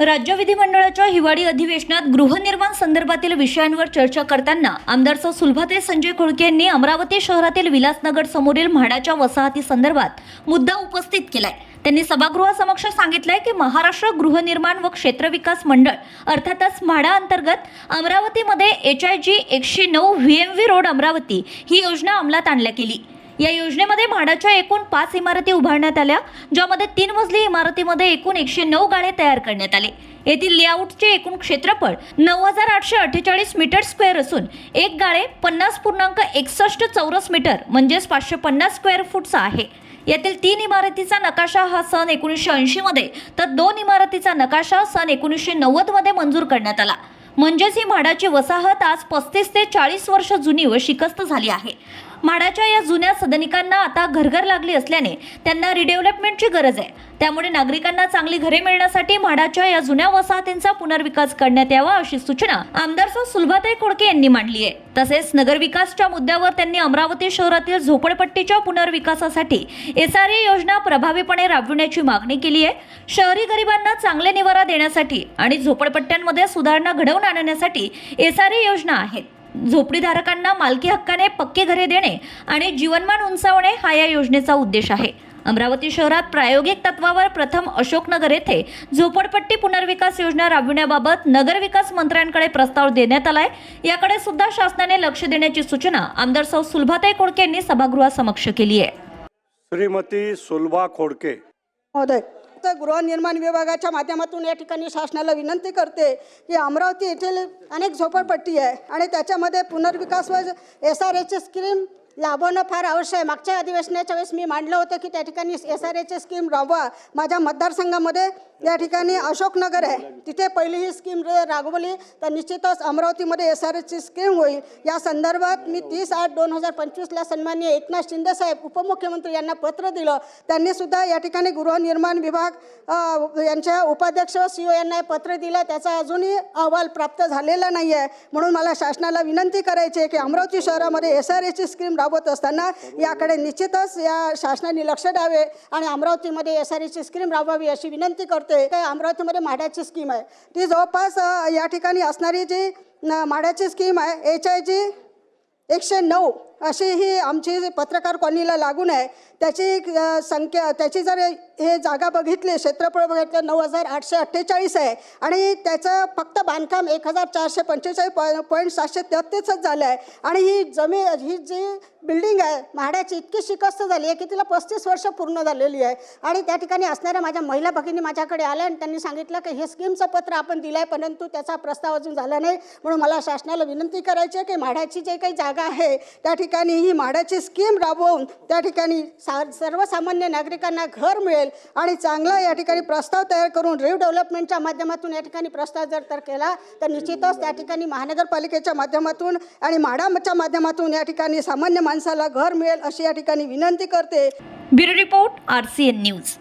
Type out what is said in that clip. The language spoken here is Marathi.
राज्य विधिमंडळाच्या हिवाळी अधिवेशनात गृहनिर्माण संदर्भातील विषयांवर चर्चा करताना आमदार सौ सुलभाताई संजय खोडके यांनी अमरावती शहरातील विलासनगर समोरील म्हाडाच्या वसाहती संदर्भात मुद्दा उपस्थित केलाय। त्यांनी सभागृहासमक्ष सांगितलंय की महाराष्ट्र गृहनिर्माण व क्षेत्र विकास मंडळ अर्थातच म्हाडा अंतर्गत अमरावतीमध्ये HIG 109 VMV रोड अमरावती ही योजना अंमलात आणण्यात गेली। या योजनेमध्ये म्हाडाच्या एकूण 5 इमारती उभारण्यात आल्या, ज्यामध्ये 3 मजली इमारतीमध्ये एकूण 109 गाळे तयार करण्यात आले। येथील लेआउटचे एकूण क्षेत्रफळ 9848 मीटर स्क्वेअर असून एक गाळे 50.61 चौरस मीटर म्हणजेच 550 स्क्वेअर फूटचा आहे। यातील 3 इमारतीचा नकाशा हा सन 1980 मध्ये तर 2 इमारतीचा नकाशा सन 1990 मध्ये मंजूर करण्यात आला। म्हणजेच ही म्हाडाची वसाहत आज 35 ते 40 वर्ष जुनी व शिकस्त झाली आहे। म्हाडाच्या या जुन्या सदनिकांना आता घरघर लागली असल्याने त्यांना रिडेव्हलपमेंटची गरज आहे। त्यामुळे नागरिकांना चांगली घरे मिळण्यासाठी म्हाडाच्या या जुन्या वसाहतींचा पुनर्विकास करण्यात यावा अशी सूचना आमदार सौ सुलभाताई खोडके यांनी मांडली आहे। तसेच नगरविकासच्या मुद्द्यावर त्यांनी अमरावती शहरातील झोपडपट्टीच्या पुनर्विकासासाठी SRA योजना प्रभावीपणे राबविण्याची मागणी केली आहे। शहरी गरिबांना चांगले निवारा देण्यासाठी आणि झोपडपट्ट्यांमध्ये सुधारणा घडवून आणण्यासाठी SRA योजना आहेत। झोपडीधारकांना मालकी हक्काने पक्के घरे देणे आणि जीवनमान उंचावणे हा या योजनेचा उद्देश आहे। अमरावती शहरात प्रायोगिक तत्वावर प्रथम अशोकनगर येथे झोपडपट्टी पुनर्विकास योजना राबविण्याबाबत नगरविकास मंत्र्यांकडे प्रस्ताव देण्यात आलाय। याकडे सुद्धा शासनाने लक्ष देण्याची सूचना आमदार सौ सुलभाताई खोडके यांनी सभागृहासमक्ष केली आहे। श्रीमती सुलभा खोडके महोदय, गृहनिर्माण विभागाच्या माध्यमातून या ठिकाणी शासनाला विनंती करते की अमरावती येथील अनेक झोपडपट्टी आहे आणि त्याच्यामध्ये पुनर्विकास व SRAची स्कीम लाभवणं फार आवश्यक आहे। मागच्या अधिवेशनाच्या वेळेस मी मांडलं होतं की त्या ठिकाणी SRAची स्कीम राबवा। माझ्या मतदारसंघामध्ये या ठिकाणी अशोकनगर आहे, तिथे पहिली ही स्कीम राबवली तर निश्चितच अमरावतीमध्ये SRAची स्कीम होईल। या संदर्भात मी 30/8/2025ला सन्माननीय एकनाथ शिंदे साहेब उपमुख्यमंत्री यांना पत्र दिलं। त्यांनी सुद्धा या ठिकाणी गृहनिर्माण विभाग यांच्या उपाध्यक्ष CEO यांना पत्र दिलं, त्याचा अजूनही अहवाल प्राप्त झालेला नाही आहे। म्हणून मला शासनाला विनंती करायची आहे की अमरावती शहरामध्ये SRAची स्कीम राबवत असताना याकडे निश्चितच या शासनाने लक्ष द्यावे आणि अमरावतीमध्ये SRAची स्कीम राबवावी अशी विनंती करते। अमरावतीमध्ये म्हाडाची स्कीम आहे, ती जवळपास या ठिकाणी असणारी जी म्हाडाची स्कीम आहे HIG 109 अशी ही आमची पत्रकार कॉलनीला लागून आहे। त्याची संख्या त्याची जर हे जागा बघितली, क्षेत्रफळ बघितलं 9848 आहे आणि त्याचं फक्त बांधकाम 1445.733 झालं आहे। आणि ही जमीन ही जी बिल्डिंग आहे म्हाडाची इतकी शिकस्त झाली आहे की तिला 35 वर्ष पूर्ण झालेली आहे। आणि त्या ठिकाणी असणाऱ्या माझ्या महिला भगिनी माझ्याकडे आल्या आणि त्यांनी सांगितलं की हे स्कीमचं पत्र आपण दिलं आहे परंतु त्याचा प्रस्ताव अजून झाला नाही। म्हणून मला शासनाला विनंती करायची आहे की म्हाडाची जे काही जागा आहे त्या ठिकाणी ही म्हाडाची स्कीम राबवून त्या ठिकाणी सर्वसामान्य नागरिकांना घर मिळेल आणि चांगला या ठिकाणी प्रस्ताव तयार करून रिडेव्हलपमेंटच्या माध्यमातून या ठिकाणी प्रस्ताव जर केला तर निश्चितच त्या ठिकाणी महानगरपालिकेच्या माध्यमातून आणि म्हाडाच्या माध्यमातून या ठिकाणी सामान्य माणसाला घर मिळेल अशी या ठिकाणी विनंती करते। Bureau report RCN news.